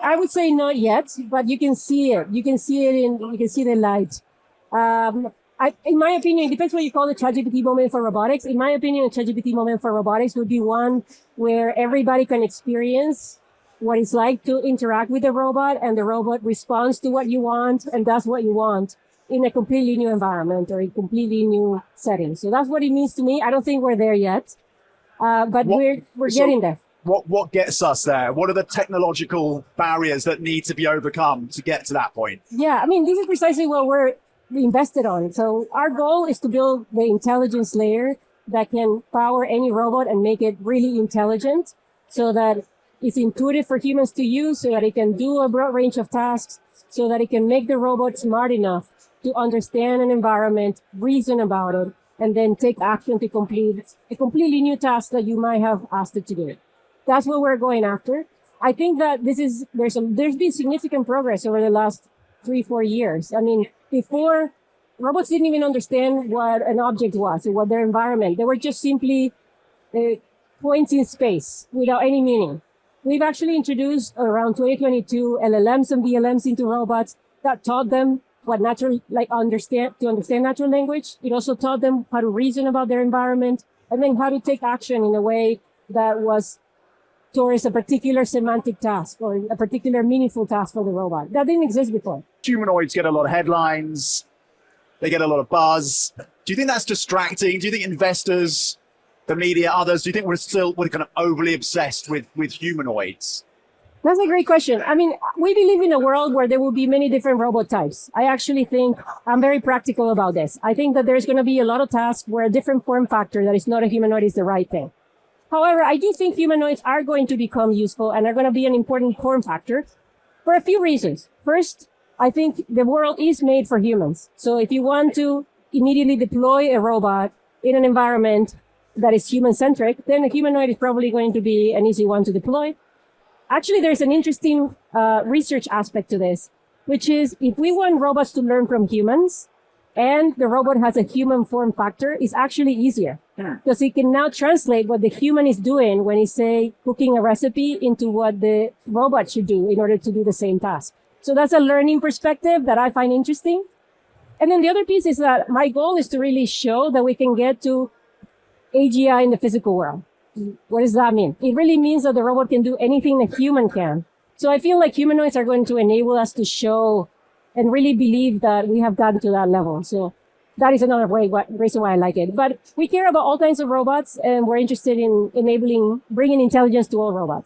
I would say not yet, but you can see it. You can see it you can see the light. In my opinion, it depends what you call the ChatGPT moment for robotics. In my opinion, a ChatGPT moment for robotics would be one where everybody can experience what it's like to interact with the robot, and the robot responds to what you want and does what you want in a completely new environment or a completely new setting. So that's what it means to me. I don't think we're there yet, but we're getting there. What gets us there? What are the technological barriers that need to be overcome to get to that point? Yeah, I mean, this is precisely what we're invested on. So our goal is to build the intelligence layer that can power any robot and make it really intelligent so that it's intuitive for humans to use, so that it can do a broad range of tasks, so that it can make the robot smart enough to understand an environment, reason about it, and then take action to complete a completely new task that you might have asked it to do. That's what we're going after. I think that there's been significant progress over the last 3-4 years. I mean, before, robots didn't even understand what an object was or what their environment. They were just simply points in space without any meaning. We've actually introduced around 2022 LLMs and VLMs into robots that taught them what understand natural language. It also taught them how to reason about their environment, and then how to take action in a way that was towards a particular semantic task or a particular meaningful task for the robot. That didn't exist before. Humanoids get a lot of headlines. They get a lot of buzz. Do you think that's distracting? Do you think investors, the media, others, do you think we're kind of overly obsessed with humanoids? That's a great question. I mean, we live in a world where there will be many different robot types. I actually think I'm very practical about this. I think that there's going to be a lot of tasks where a different form factor that is not a humanoid is the right thing. However, I do think humanoids are going to become useful and are going to be an important form factor for a few reasons. First, I think the world is made for humans. So if you want to immediately deploy a robot in an environment that is human-centric, then a humanoid is probably going to be an easy one to deploy. Actually, there's an interesting research aspect to this, which is if we want robots to learn from humans and the robot has a human form factor, it's actually easier because it can now translate what the human is doing when he's, say, cooking a recipe into what the robot should do in order to do the same task. So that's a learning perspective that I find interesting. And then the other piece is that my goal is to really show that we can get to AGI in the physical world. What does that mean? It really means that the robot can do anything a human can. So I feel like humanoids are going to enable us to show and really believe that we have gotten to that level. So that is another reason why I like it. But we care about all kinds of robots, and we're interested in bringing intelligence to all robots.